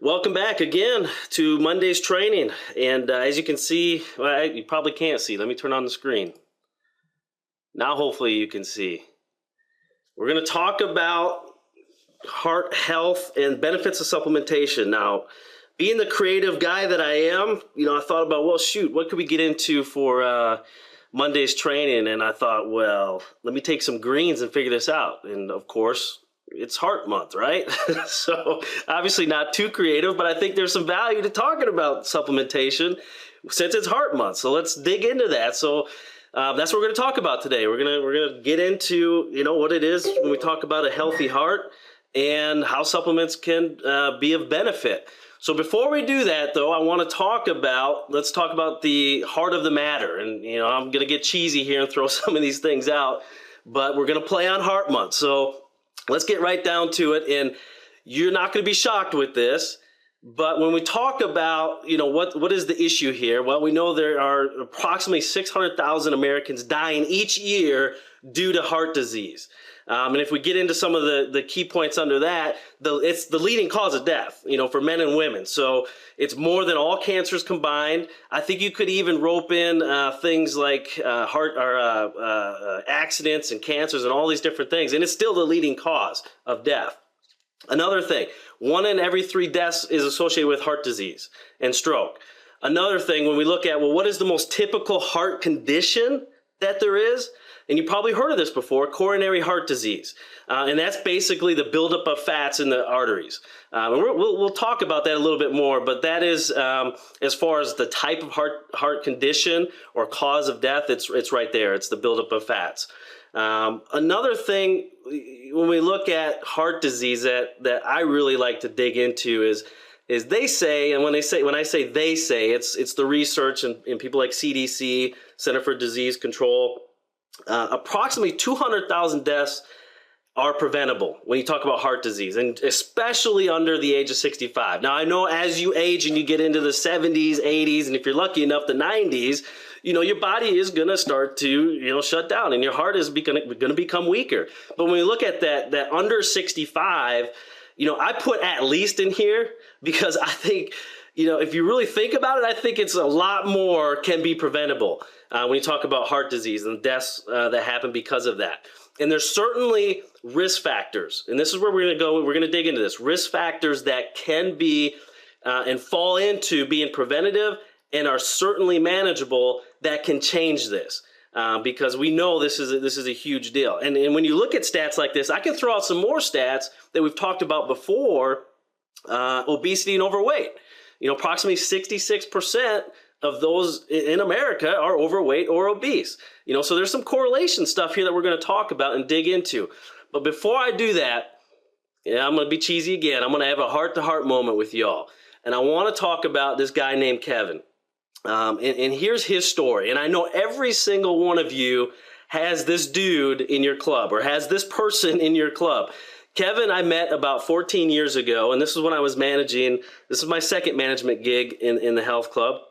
Welcome back again to Monday's training. And as you can see, well, you probably can't see. Let me turn on the screen. Now, hopefully you can see. We're going to talk about heart health and benefits of supplementation. Now, being the creative guy that I am, I thought about, well, shoot, what could we get into for Monday's training? And I thought, well, let me take some greens and figure this out. And of course, it's heart month, right? So obviously not too creative, but I think there's some value to talking about supplementation since it's heart month. So let's dig into that. So that's what we're going to talk about today. We're gonna get into what it is when we talk about a healthy heart and how supplements can be of benefit. So before we do that, though, I want to let's talk about the heart of the matter. And I'm going to get cheesy here and throw some of these things out, but we're going to play on heart month. So let's get right down to it, and you're not going to be shocked with this, but when we talk about, what is the issue here? Well, we know there are approximately 600,000 Americans dying each year due to heart disease. And if we get into some of the key points under that, it's the leading cause of death, for men and women. So it's more than all cancers combined. I think you could even rope in things like heart or accidents and cancers and all these different things. And it's still the leading cause of death. Another thing, 1 in every 3 deaths is associated with heart disease and stroke. Another thing, when we look at, well, what is the most typical heart condition that there is? And you probably heard of this before, coronary heart disease. And that's basically the buildup of fats in the arteries. And we'll talk about that a little bit more, but that is, as far as the type of heart condition or cause of death, it's right there. It's the buildup of fats. Another thing, when we look at heart disease that I really like to dig into is they say, and when I say they say, it's the research and people like CDC, Center for Disease Control, approximately 200,000 deaths are preventable when you talk about heart disease, and especially under the age of 65. Now, I know as you age and you get into the 70s, 80s, and if you're lucky enough, the 90s, your body is going to start to, shut down, and your heart is going to become weaker. But when we look at that under 65, I put at least in here because I think, if you really think about it, I think it's a lot more can be preventable when you talk about heart disease and deaths that happen because of that. And there's certainly risk factors, and this is where we're going to go. We're going to dig into this. Risk factors that can be and fall into being preventative and are certainly manageable that can change this. Because we know this is a huge deal. And when you look at stats like this, I can throw out some more stats that we've talked about before, obesity and overweight. Approximately 66% of those in America are overweight or obese. So there's some correlation stuff here that we're going to talk about and dig into. But before I do that, I'm going to be cheesy again. I'm going to have a heart-to-heart moment with y'all. And I want to talk about this guy named Kevin. And here's his story. And I know every single one of you has this dude in your club or has this person in your club. Kevin, I met about 14 years ago, and this is when I was managing. This is my second management gig in the health club.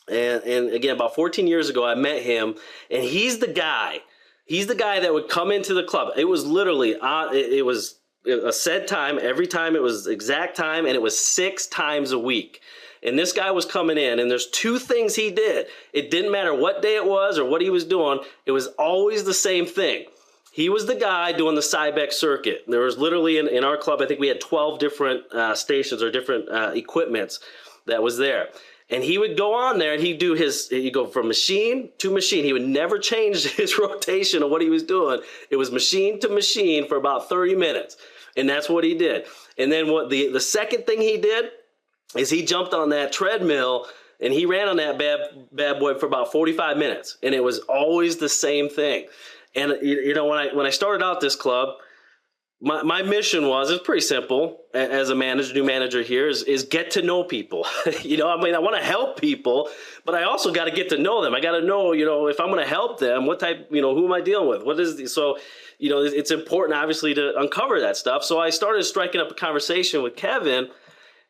And again, about 14 years ago, I met him, and he's the guy. He's the guy that would come into the club. It was literally, it was a set time. Every time it was exact time, and it was 6 times a week. And this guy was coming in, and there's 2 things he did. It didn't matter what day it was or what he was doing. It was always the same thing. He was the guy doing the Cybex circuit. There was literally in our club, I think we had 12 different stations or different equipments that was there. And he would go on there and he'd go from machine to machine. He would never change his rotation of what he was doing. It was machine to machine for about 30 minutes. And that's what he did. And then what the second thing he did is he jumped on that treadmill and he ran on that bad boy for about 45 minutes. And it was always the same thing. And when I started out this club, my mission it's pretty simple as a new manager here is get to know people. I want to help people, but I also got to get to know them. I got to know, if I'm going to help them, what type, who am I dealing with? What is so, it's important obviously to uncover that stuff. So I started striking up a conversation with Kevin.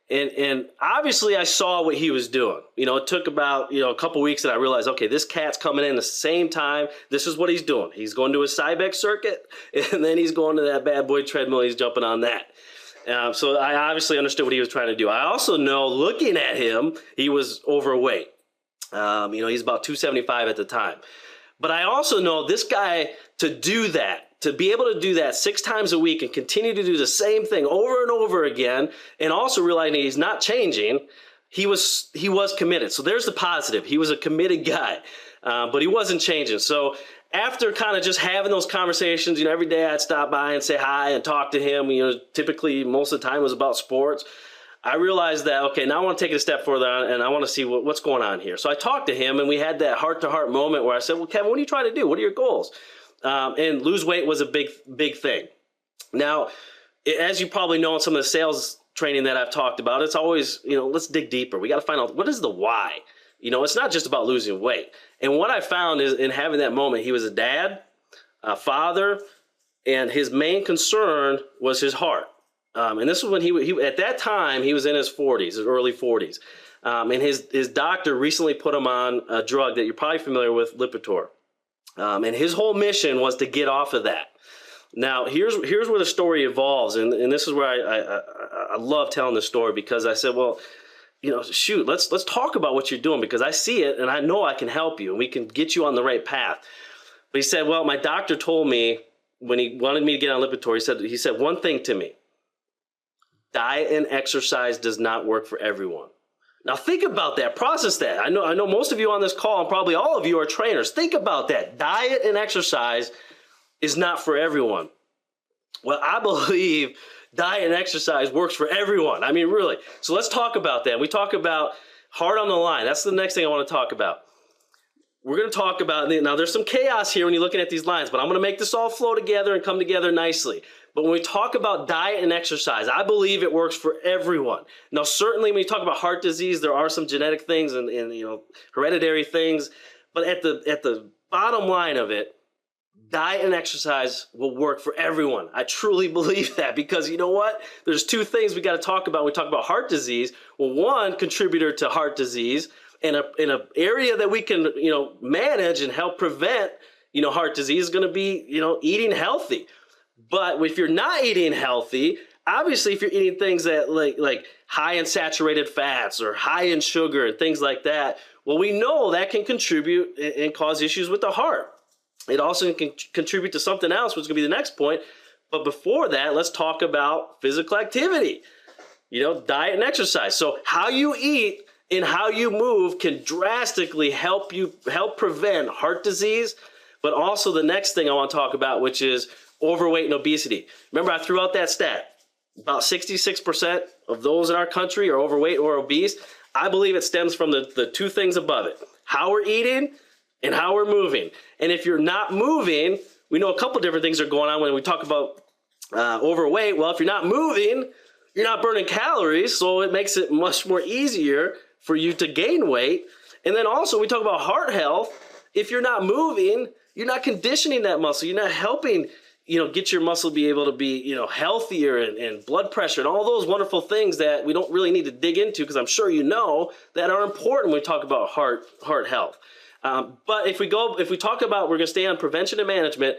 And obviously I saw what he was doing. It took about, a couple weeks and I realized, okay, this cat's coming in the same time. This is what he's doing. He's going to his Cybex circuit and then he's going to that bad boy treadmill. He's jumping on that. So I obviously understood what he was trying to do. I also know, looking at him, he was overweight. He's about 275 at the time. But I also know this guy, to do that, to be able to do that 6 times a week and continue to do the same thing over and over again, and also realizing he's not changing, he was committed. So there's the positive. He was a committed guy, but he wasn't changing. So after kind of just having those conversations, every day I'd stop by and say hi and talk to him. Typically most of the time it was about sports. I realized that, okay, now I want to take it a step further and I want to see what's going on here. So I talked to him and we had that heart-to-heart moment where I said, well, Kevin, what are you trying to do? What are your goals? And lose weight was a big thing. Now, as you probably know in some of the sales training that I've talked about, it's always, let's dig deeper. We got to find out, what is the why? It's not just about losing weight. And what I found is, in having that moment, he was a dad, a father, and his main concern was his heart. And this was when he at that time, he was in his 40s, his early 40s. And his doctor recently put him on a drug that you're probably familiar with, Lipitor. And his whole mission was to get off of that. Now, here's where the story evolves. And this is where I love telling this story, because I said, well, shoot, let's talk about what you're doing, because I see it and I know I can help you and we can get you on the right path. But he said, well, my doctor told me when he wanted me to get on Lipitor, he said one thing to me: diet and exercise does not work for everyone. Now think about that, process that. I know most of you on this call, and probably all of you, are trainers. Think about that. Diet and exercise is not for everyone. Well, I believe diet and exercise works for everyone. I mean, really. So let's talk about that. We talk about heart on the line. That's the next thing I want to talk about. We're going to talk about, now there's some chaos here when you're looking at these lines, but I'm going to make this all flow together and come together nicely. But when we talk about diet and exercise, I believe it works for everyone. Now, certainly when you talk about heart disease, there are some genetic things and hereditary things. But at the bottom line of it, diet and exercise will work for everyone. I truly believe that, because you know what? There's 2 things we got to talk about when we talk about heart disease. Well, one contributor to heart disease in an area that we can manage and help prevent heart disease is going to be eating healthy. But if you're not eating healthy, obviously if you're eating things that like high in saturated fats or high in sugar and things like that, well, we know that can contribute and cause issues with the heart. It also can contribute to something else, which is going to be the next point. But before that, let's talk about physical activity, diet and exercise. So how you eat and how you move can drastically help prevent heart disease. But also the next thing I want to talk about, which is overweight and obesity. Remember, I threw out that stat. About 66% of those in our country are overweight or obese. I believe it stems from the 2 things above it: how we're eating and how we're moving. And if you're not moving, we know a couple different things are going on when we talk about overweight. Well, if you're not moving, you're not burning calories, so it makes it much more easier for you to gain weight. And then also we talk about heart health. If you're not moving, you're not conditioning that muscle. You're not helping get your muscle be able to be, healthier and blood pressure and all those wonderful things that we don't really need to dig into, because I'm sure that are important when we talk about heart health. But if we talk about, we're going to stay on prevention and management,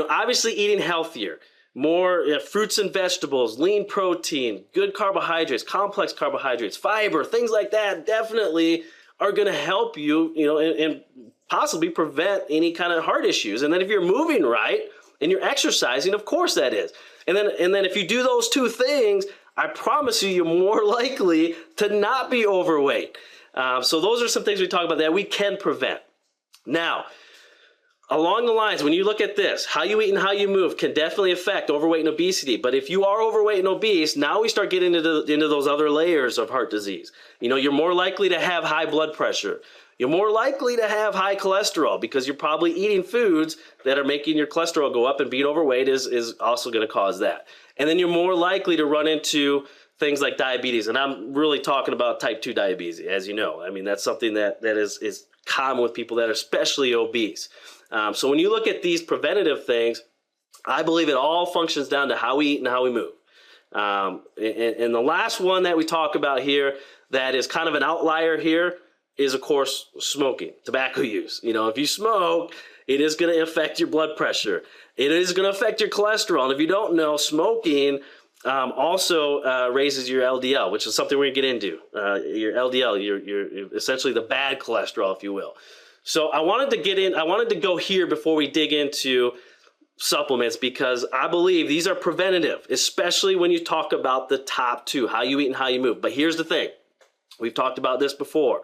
obviously eating healthier, more fruits and vegetables, lean protein, good carbohydrates, complex carbohydrates, fiber, things like that definitely are going to help you, and possibly prevent any kind of heart issues. And then if you're moving right and you're exercising, of course that is. And then if you do those 2 things, I promise you're more likely to not be overweight. So those are some things we talk about that we can prevent. Now, along the lines, when you look at this, how you eat and how you move can definitely affect overweight and obesity. But if you are overweight and obese, now we start getting into those other layers of heart disease. You're more likely to have high blood pressure. You're more likely to have high cholesterol, because you're probably eating foods that are making your cholesterol go up, and being overweight is also going to cause that. And then you're more likely to run into things like diabetes. And I'm really talking about type 2 diabetes, as you know. I mean, that's something that is common with people that are especially obese. So when you look at these preventative things, I believe it all functions down to how we eat and how we move. And the last one that we talk about here that is kind of an outlier here is, of course, smoking, tobacco use. If you smoke, it is going to affect your blood pressure. It is going to affect your cholesterol. And if you don't know, smoking also raises your LDL, which is something we're going to get into. Your LDL, your essentially the bad cholesterol, if you will. So I wanted to go here before we dig into supplements, because I believe these are preventative, especially when you talk about the top two, how you eat and how you move. But here's the thing. We've talked about this before.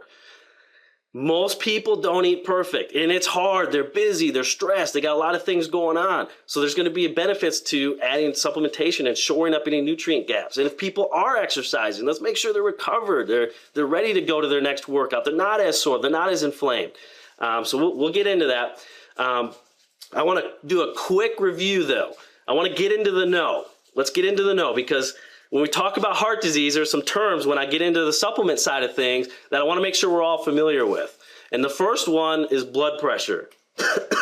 Most people don't eat perfect, and it's hard. They're busy, they're stressed, they got a lot of things going on. So there's going to be benefits to adding supplementation and shoring up any nutrient gaps. And if people are exercising, let's make sure they're recovered. They're ready to go to their next workout. They're not as sore, they're not as inflamed. So we'll get into that. I want to do a quick review though. I want to get into the know. Let's get into the know, because when we talk about heart disease, there's some terms when I get into the supplement side of things that I want to make sure we're all familiar with. And the first one is blood pressure.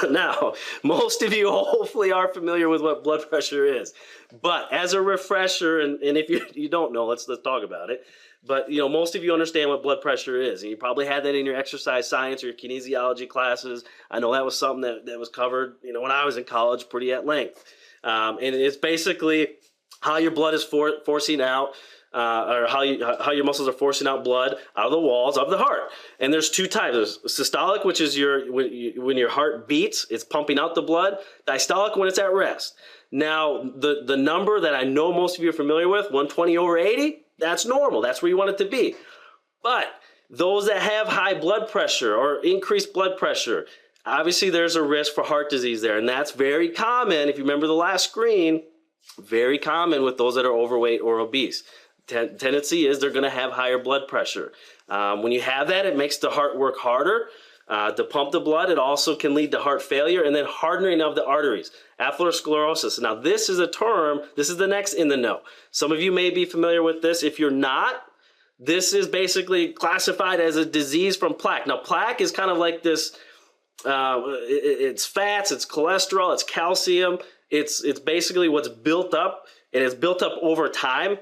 Now, most of you hopefully are familiar with what blood pressure is. But as a refresher, and if you don't know, let's talk about it. But most of you understand what blood pressure is, and you probably had that in your exercise science or your kinesiology classes. I know that was something that was covered, when I was in college, pretty at length. And it's basically how your blood is forcing out, or how your muscles are forcing out blood out of the walls of the heart. And there's two types. There's systolic, which is when your heart beats, it's pumping out the blood. Diastolic, when it's at rest. Now, the number that I know most of you are familiar with, 120/80, that's normal. That's where you want it to be. But those that have high blood pressure or increased blood pressure, obviously there's a risk for heart disease there. And that's very common. If you remember the last screen, very common with those that are overweight or obese. Tendency is they're going to have higher blood pressure. When you have that, it makes the heart work harder to pump the blood. It also can lead to heart failure and then hardening of the arteries, atherosclerosis. Now, this is a term, this is the next in the know. Some of you may be familiar with this. If you're not, this is basically classified as a disease from plaque. Now, plaque is kind of like this, it's fats, it's cholesterol, it's calcium. It's basically what's built up, and it's built up over time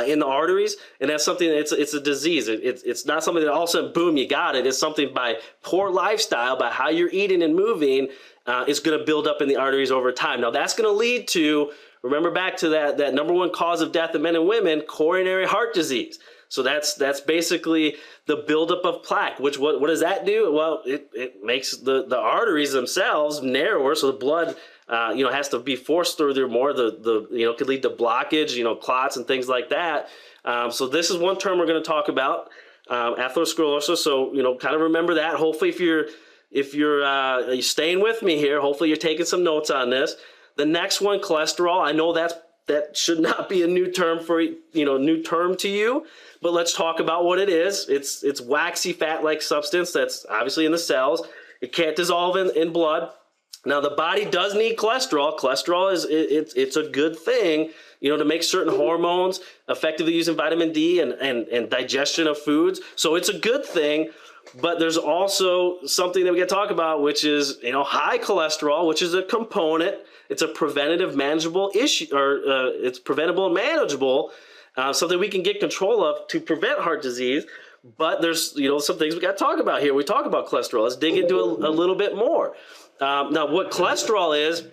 in the arteries, and that's something. It's a disease. It's not something that all of a sudden, boom, you got it. It's something by poor lifestyle, by how you're eating and moving, is going to build up in the arteries over time. Now that's going to lead to, remember back to that number one cause of death in men and women, coronary heart disease. So that's basically the buildup of plaque. Which what does that do? Well, it makes the arteries themselves narrower, so the blood has to be forced through there more. The could lead to blockage, clots and things like that. So this is one term we're going to talk about, atherosclerosis. So kind of remember that. Hopefully, if you're staying with me here, hopefully you're taking some notes on this. The next one, cholesterol. I know that should not be a new term to you, but let's talk about what it is. It's waxy fat-like substance that's obviously in the cells. It can't dissolve in blood. Now, the body does need cholesterol. Cholesterol it's a good thing, to make certain hormones, effectively using vitamin D and digestion of foods. So it's a good thing. But there's also something that we got to talk about, which is, high cholesterol, which is a component. It's a preventative, manageable issue, or it's preventable and manageable, something we can get control of to prevent heart disease. But there's, some things we got to talk about here. We talk about cholesterol. Let's dig into it a little bit more. Now, what cholesterol is,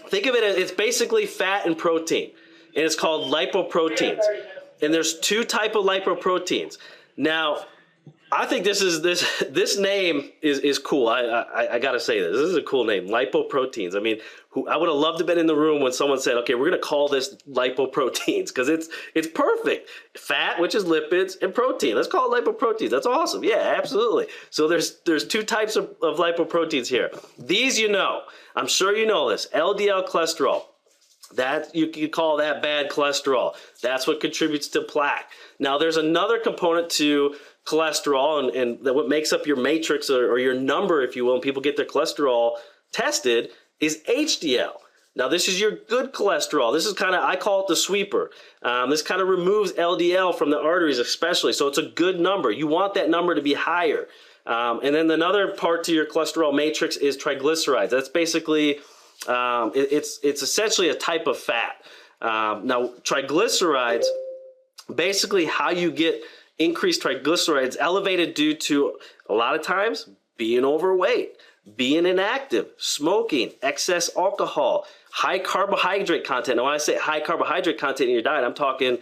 think of it as it's basically fat and protein, and it's called lipoproteins. And there's two types of lipoproteins. Now, I think this name is cool. I got to say this. This is a cool name, lipoproteins. I mean, I would have loved to have been in the room when someone said, okay, we're going to call this lipoproteins, because it's perfect. Fat, which is lipids, and protein. Let's call it lipoproteins. That's awesome. Yeah, absolutely. So there's two types of lipoproteins here. These I'm sure you know this. LDL cholesterol. That you could call that bad cholesterol. That's what contributes to plaque. Now, there's another component to cholesterol, and that what makes up your matrix or your number, if you will, when people get their cholesterol tested, is HDL. Now, this is your good cholesterol. This is I call it the sweeper. This kind of removes LDL from the arteries especially, so it's a good number. You want that number to be higher. And then another part to your cholesterol matrix is triglycerides. That's basically, it's essentially a type of fat. Now, triglycerides, basically how you get increased triglycerides elevated due to, a lot of times, being overweight, being inactive, smoking, excess alcohol, high carbohydrate content. Now, when I say high carbohydrate content in your diet, I'm talking,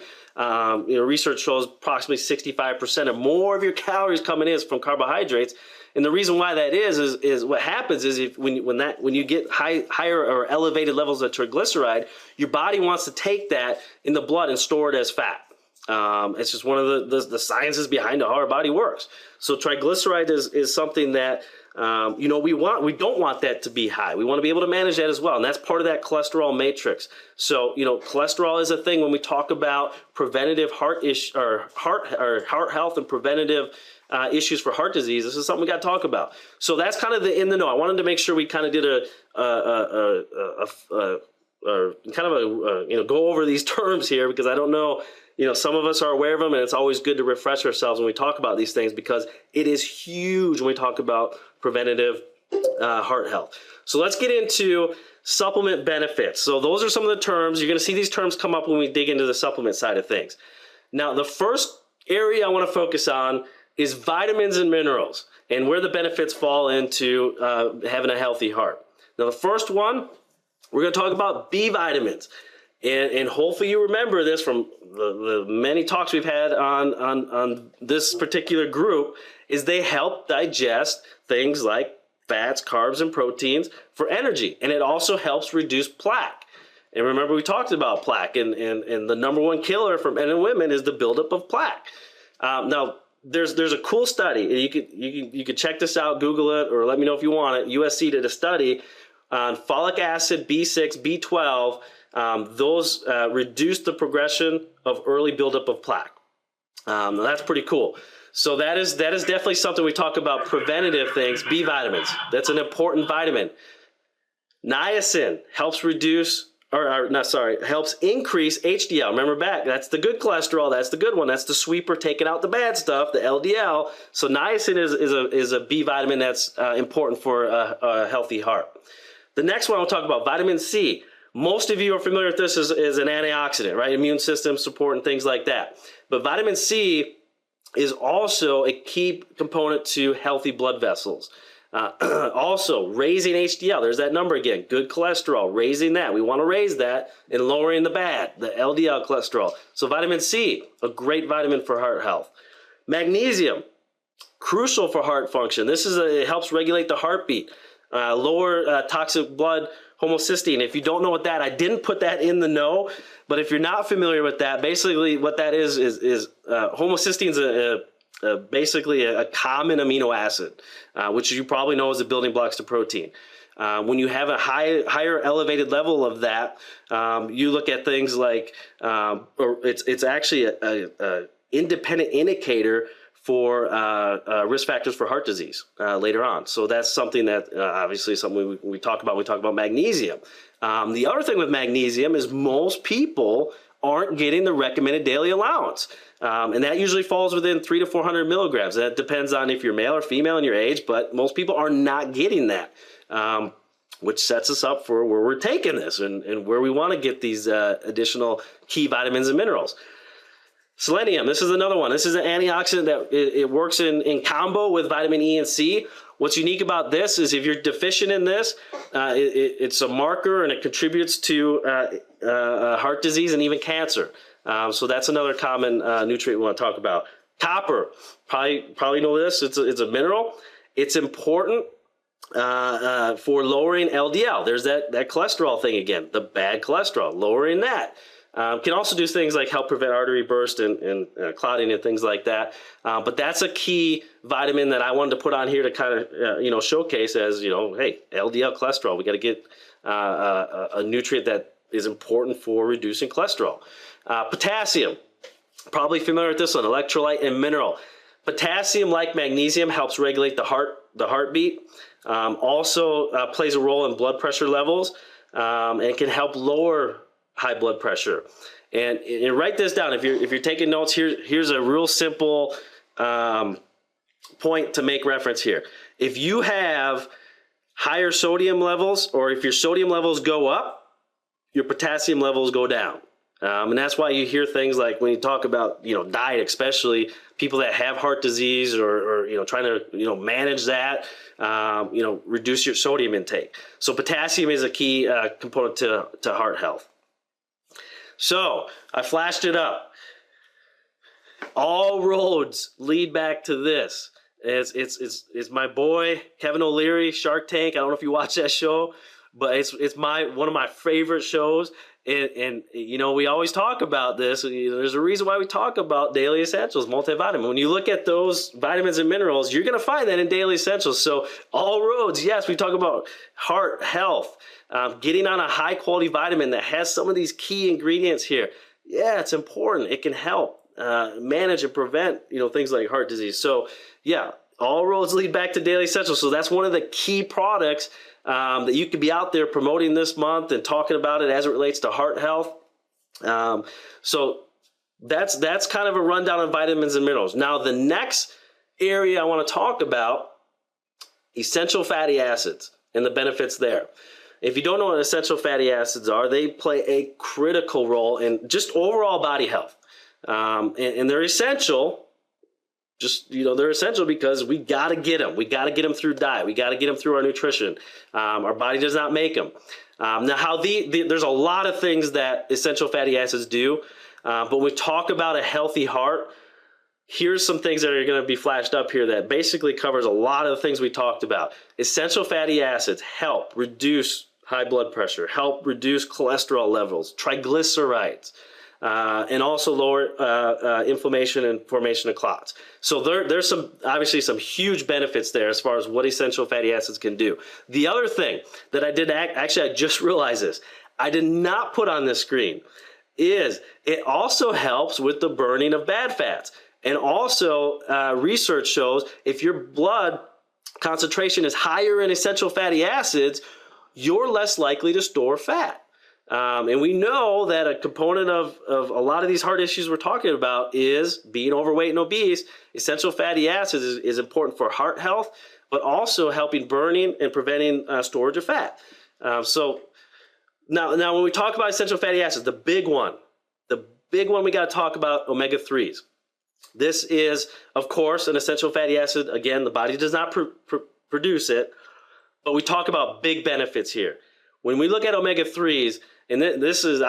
research shows approximately 65% or more of your calories coming in is from carbohydrates. And the reason why that is what happens is when you get higher or elevated levels of triglyceride, your body wants to take that in the blood and store it as fat. It's just one of the sciences behind how our body works. So triglyceride is something that we don't want that to be high. We want to be able to manage that as well, and that's part of that cholesterol matrix. So cholesterol is a thing when we talk about preventative heart health and preventative issues for heart disease. This is something we got to talk about. So that's kind of the in the know. I wanted to make sure we kind of did go over these terms here, because I don't know. Some of us are aware of them, and it's always good to refresh ourselves when we talk about these things, because it is huge when we talk about preventative heart health. So let's get into supplement benefits. So those are some of the terms. You're going to see these terms come up when we dig into the supplement side of things. Now, the first area I want to focus on is vitamins and minerals, and where the benefits fall into having a healthy heart. Now, the first one, we're going to talk about B vitamins. And hopefully you remember this from the many talks we've had on this particular group, is they help digest things like fats, carbs, and proteins for energy. And it also helps reduce plaque. And remember, we talked about plaque, and the number one killer for men and women is the buildup of plaque. Now, there's a cool study, and you could check this out, Google it, or let me know if you want it. USC did a study on folic acid, B6, B12. Those reduce the progression of early buildup of plaque. That's pretty cool. So that is definitely something we talk about, preventative things. B vitamins, that's an important vitamin. Niacin helps helps increase HDL. Remember back, that's the good cholesterol, that's the good one, that's the sweeper taking out the bad stuff, the LDL. So niacin is a B vitamin that's important for a healthy heart. The next one I'll talk about, vitamin C. Most of you are familiar with this as an antioxidant, right? Immune system support and things like that. But vitamin C is also a key component to healthy blood vessels. Also, raising HDL, there's that number again, good cholesterol, raising that. We want to raise that and lowering the bad, the LDL cholesterol. So vitamin C, a great vitamin for heart health. Magnesium, crucial for heart function. It helps regulate the heartbeat, lower toxic blood homocysteine. If you don't know what that, I didn't put that in the know, but if you're not familiar with that, basically what that is homocysteine is basically a common amino acid, which you probably know is the building blocks to protein. When you have a higher elevated level of that, you look at things like, it's actually a independent indicator for risk factors for heart disease later on. So that's something that obviously is something we talk about when we talk about magnesium. The other thing with magnesium is most people aren't getting the recommended daily allowance. And that usually falls within 300 to 400 milligrams. That depends on if you're male or female and your age, but most people are not getting that, which sets us up for where we're taking this and where we want to get these additional key vitamins and minerals. Selenium, this is another one. This is an antioxidant that it works in combo with vitamin E and C. What's unique about this is if you're deficient in this, it's a marker and it contributes to heart disease and even cancer. So that's another common nutrient we want to talk about. Copper, probably know this. It's a mineral. It's important for lowering LDL. There's that cholesterol thing again, the bad cholesterol, lowering that. Can also do things like help prevent artery burst and clotting and things like that. But that's a key vitamin that I wanted to put on here to kind of showcase as, hey, LDL cholesterol. We got to get a nutrient that is important for reducing cholesterol. Potassium, probably familiar with this one, electrolyte and mineral. Potassium, like magnesium, helps regulate the heartbeat. Also plays a role in blood pressure levels and can help lower high blood pressure. And write this down. If you're taking notes, here's a real simple point to make reference here. If you have higher sodium levels, or if your sodium levels go up, your potassium levels go down. And that's why you hear things like when you talk about, diet, especially people that have heart disease or trying to, manage that, reduce your sodium intake. So potassium is a key component to heart health. So I flashed it up. All roads lead back to this. It's my boy Kevin O'Leary, Shark Tank. I don't know if you watch that show, but it's one of my favorite shows. And we always talk about this. There's a reason why we talk about Daily Essentials, multivitamin. When you look at those vitamins and minerals, you're going to find that in Daily Essentials. So all roads, yes, we talk about heart health, getting on a high quality vitamin that has some of these key ingredients here. Yeah, it's important. It can help manage and prevent, things like heart disease. So yeah, all roads lead back to Daily Essentials. So that's one of the key products that you could be out there promoting this month and talking about it as it relates to heart health. So that's kind of a rundown on vitamins and minerals. Now, the next area I want to talk about, essential fatty acids and the benefits there. If you don't know what essential fatty acids are, they play a critical role in just overall body health. And they're essential. They're essential because we got to get them. We got to get them through diet. We got to get them through our nutrition. Our body does not make them. Now, there's a lot of things that essential fatty acids do. But when we talk about a healthy heart, here's some things that are going to be flashed up here that basically covers a lot of the things we talked about. Essential fatty acids help reduce high blood pressure, help reduce cholesterol levels, triglycerides, and also lower inflammation and formation of clots. So there's obviously some huge benefits there as far as what essential fatty acids can do. The other thing that I did I just realized this, I did not put on this screen, is it also helps with the burning of bad fats. And also research shows if your blood concentration is higher in essential fatty acids, you're less likely to store fat. And we know that a component of a lot of these heart issues we're talking about is being overweight and obese. Essential fatty acids is important for heart health, but also helping burning and preventing storage of fat. So now when we talk about essential fatty acids, the big one we got to talk about omega-3s. This is, of course, an essential fatty acid. Again, the body does not produce it, but we talk about big benefits here. When we look at omega-3s, and this is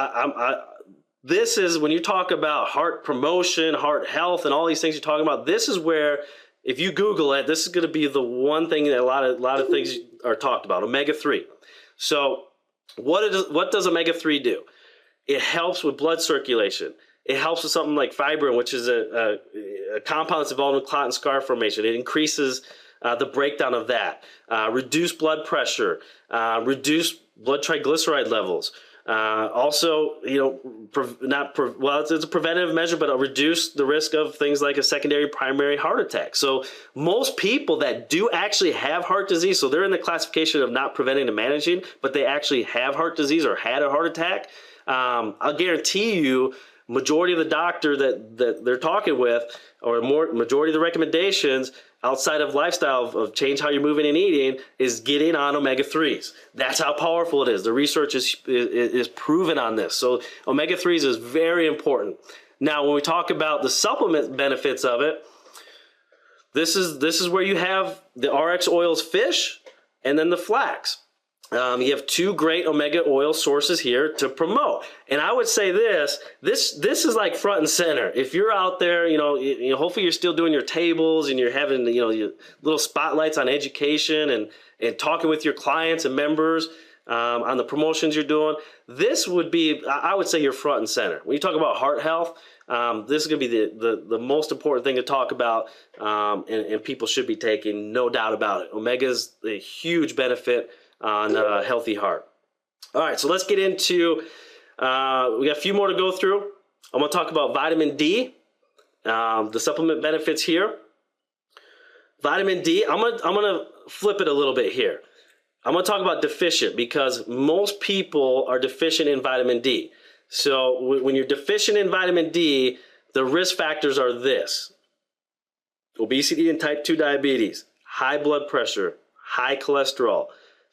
when you talk about heart promotion, heart health, and all these things you're talking about, this is where, if you Google it, this is going to be the one thing that a lot of things are talked about, omega-3. So what does omega-3 do? It helps with blood circulation. It helps with something like fibrin, which is a compound that's involved in clot and scar formation. It increases the breakdown of that, reduce blood pressure, reduce blood triglyceride levels. Also, it's a preventative measure, but it'll reduce the risk of things like a secondary primary heart attack. So most people that do actually have heart disease, so they're in the classification of not preventing and managing, but they actually have heart disease or had a heart attack, I'll guarantee you, majority of the doctor that they're talking with, or majority of the recommendations outside of lifestyle of change how you're moving and eating, is getting on omega-3s. That's how powerful it is. The research is proven on this. So omega-3s is very important. Now, when we talk about the supplement benefits of it, this is where you have the RX oils fish and then the flax. You have two great omega oil sources here to promote. And I would say this is like front and center. If you're out there, hopefully you're still doing your tables and you're having, your little spotlights on education and talking with your clients and members on the promotions you're doing. This would be, I would say, you're front and center. When you talk about heart health, this is going to be the most important thing to talk about, and people should be taking, no doubt about it. Omega is a huge benefit on a healthy heart. All right, so let's get into, we got a few more to go through. I'm going to talk about vitamin D, the supplement benefits here. Vitamin D, I'm going to flip it a little bit here. I'm going to talk about deficient because most people are deficient in vitamin D. So when you're deficient in vitamin D, the risk factors are this: obesity and type 2 diabetes, high blood pressure, high cholesterol,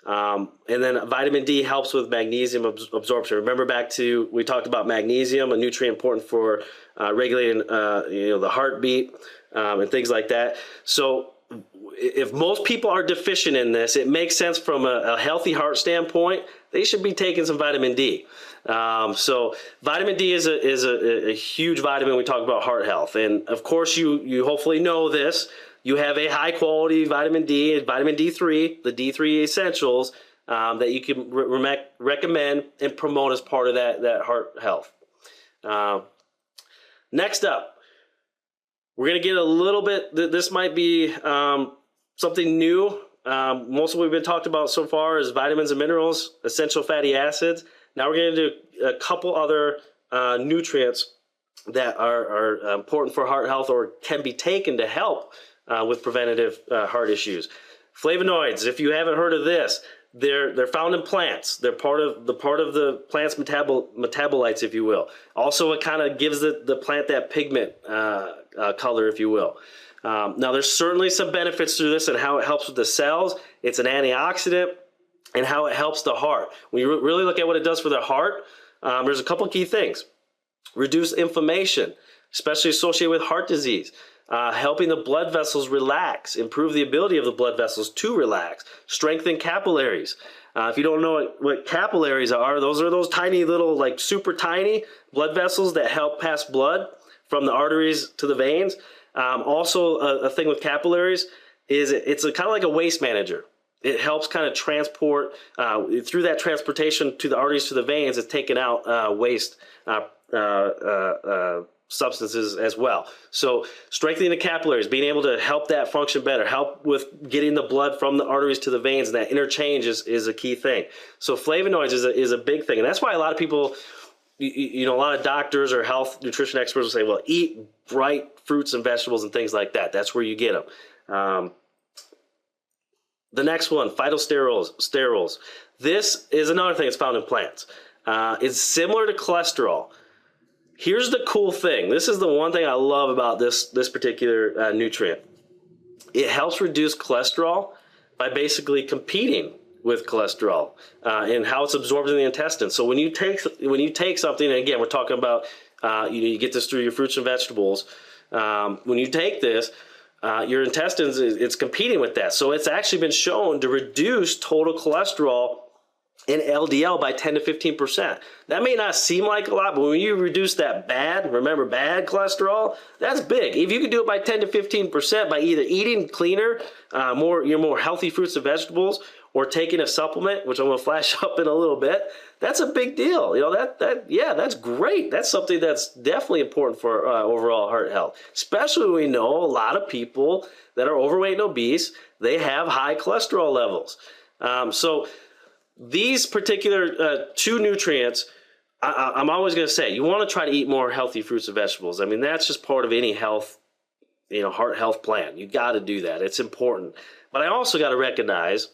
And then vitamin D helps with magnesium absorption. Remember back to, we talked about magnesium, a nutrient important for regulating the heartbeat and things like that. So if most people are deficient in this, it makes sense from a healthy heart standpoint, they should be taking some vitamin D. So vitamin D is a huge vitamin when we talk about heart health. And of course, you hopefully know this. You have a high quality vitamin D, vitamin D3, the D3 essentials that you can recommend and promote as part of that heart health. Next up, we're going to get a little bit, this might be something new. Most of what we've been talked about so far is vitamins and minerals, essential fatty acids. Now we're going to do a couple other nutrients that are important for heart health or can be taken to help with preventative heart issues. Flavonoids, if you haven't heard of this, they're found in plants. They're part of the plant's metabolites, if you will. Also, it kind of gives the plant that pigment color, if you will. Now, there's certainly some benefits to this and how it helps with the cells. It's an antioxidant and how it helps the heart. When you really look at what it does for the heart, there's a couple key things. Reduce inflammation, especially associated with heart disease. Helping the blood vessels relax, improve the ability of the blood vessels to relax, strengthen capillaries. If you don't know what capillaries are, those are those tiny little, like super tiny blood vessels that help pass blood from the arteries to the veins. Also, a thing with capillaries is it's kind of like a waste manager. It helps kind of transport, through that transportation to the arteries to the veins, it's taken out waste substances as well. So strengthening the capillaries, being able to help that function better, help with getting the blood from the arteries to the veins, and that interchange is a key thing. So flavonoids is a big thing. And that's why a lot of people, a lot of doctors or health nutrition experts will say, well, eat bright fruits and vegetables and things like that. That's where you get them. The next one, phytosterols. This is another thing that's found in plants. It's similar to cholesterol. Here's the cool thing. This is the one thing I love about this particular nutrient. It helps reduce cholesterol by basically competing with cholesterol and how it's absorbed in the intestine. So when you take something, and again, we're talking about you get this through your fruits and vegetables. When you take this, your intestines, it's competing with that. So it's actually been shown to reduce total cholesterol in LDL by 10 to 15%. That may not seem like a lot, but when you reduce that bad cholesterol, that's big. If you can do it by 10 to 15% by either eating cleaner, more healthy fruits and vegetables, or taking a supplement, which I'm going to flash up in a little bit, that's a big deal. That's great. That's something that's definitely important for overall heart health, especially when we know a lot of people that are overweight and obese, they have high cholesterol levels. So these particular two nutrients, I'm always going to say, you want to try to eat more healthy fruits and vegetables. I mean, that's just part of any health, heart health plan. You got to do that. It's important. But I also got to recognize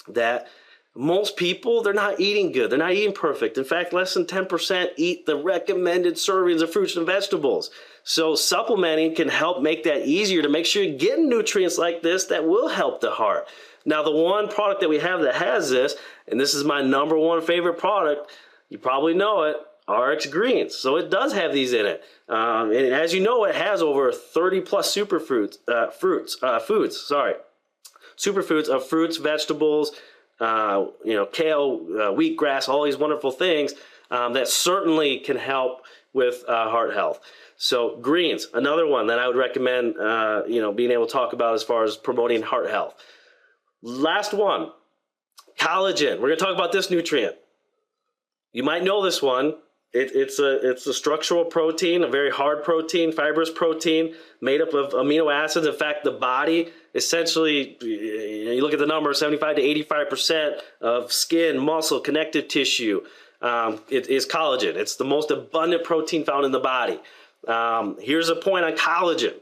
that most people, they're not eating good. They're not eating perfect. In fact, less than 10% eat the recommended servings of fruits and vegetables. So supplementing can help make that easier to make sure you're getting nutrients like this that will help the heart. Now, the one product that we have that has this, and this is my number one favorite product, you probably know it, RX Greens. So it does have these in it. And as you know, it has over 30 plus superfoods of fruits, vegetables, kale, wheatgrass, all these wonderful things that certainly can help with heart health. So greens, another one that I would recommend, being able to talk about as far as promoting heart health. Last one, collagen. We're going to talk about this nutrient. You might know this one. It's a structural protein, a very hard protein, fibrous protein made up of amino acids. In fact, the body essentially, you look at the number, 75 to 85% of skin, muscle, connective tissue, it is collagen. It's the most abundant protein found in the body. Here's a point on collagen.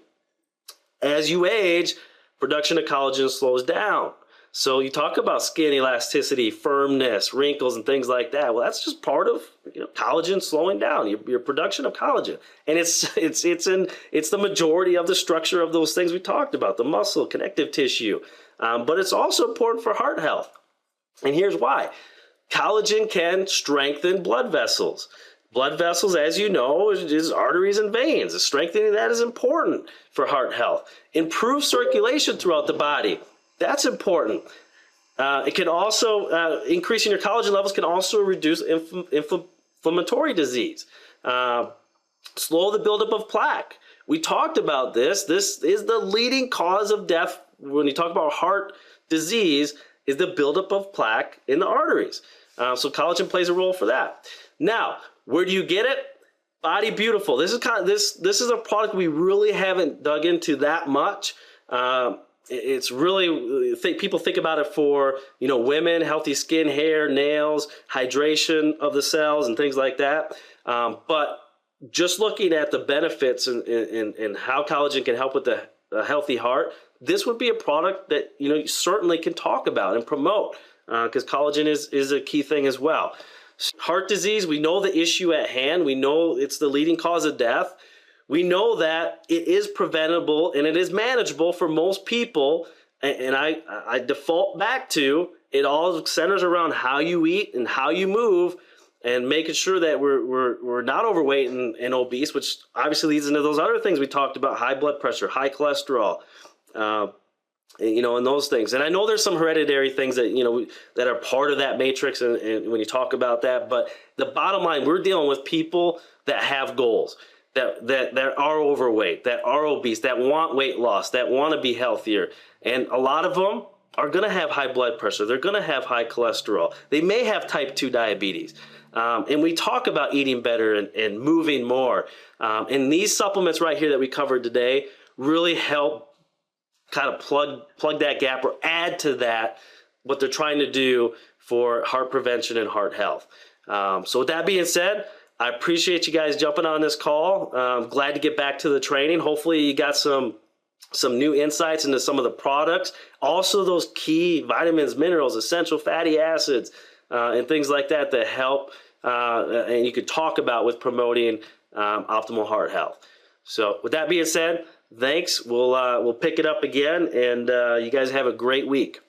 As you age, production of collagen slows down. So you talk about skin elasticity, firmness, wrinkles, and things like that. Well, that's just part of collagen slowing down, your production of collagen, and it's the majority of the structure of those things we talked about, the muscle, connective tissue. But it's also important for heart health. And here's why. Collagen can strengthen blood vessels. Blood vessels, as you know, is arteries and veins. Strengthening that is important for heart health. Improve circulation throughout the body. That's important. It can also, increasing your collagen levels can also reduce inflammatory disease. Slow the buildup of plaque. We talked about this. This is the leading cause of death when you talk about heart disease, is the buildup of plaque in the arteries. So collagen plays a role for that. Now, where do you get it? Body Beautiful. This is a product we really haven't dug into that much. It's really, people think about it for, women, healthy skin, hair, nails, hydration of the cells and things like that. But just looking at the benefits and how collagen can help with a healthy heart, this would be a product that, you certainly can talk about and promote, because collagen is a key thing as well. Heart disease, we know the issue at hand. We know it's the leading cause of death. We know that it is preventable and it is manageable for most people. And I default back to it all centers around how you eat and how you move, and making sure that we're not overweight and obese, which obviously leads into those other things we talked about: high blood pressure, high cholesterol, and those things. And I know there's some hereditary things that, that are part of that matrix, and when you talk about that, but the bottom line, we're dealing with people that have goals, that are overweight, that are obese, that want weight loss, that want to be healthier. And a lot of them are going to have high blood pressure. They're going to have high cholesterol. They may have type 2 diabetes. And we talk about eating better and moving more. And these supplements right here that we covered today really help kind of plug that gap or add to that, what they're trying to do for heart prevention and heart health. So with that being said, I appreciate you guys jumping on this call. Glad to get back to the training. Hopefully you got some new insights into some of the products. Also those key vitamins, minerals, essential fatty acids, and things like that help and you could talk about with promoting optimal heart health. So with that being said, thanks. We'll pick it up again, and you guys have a great week.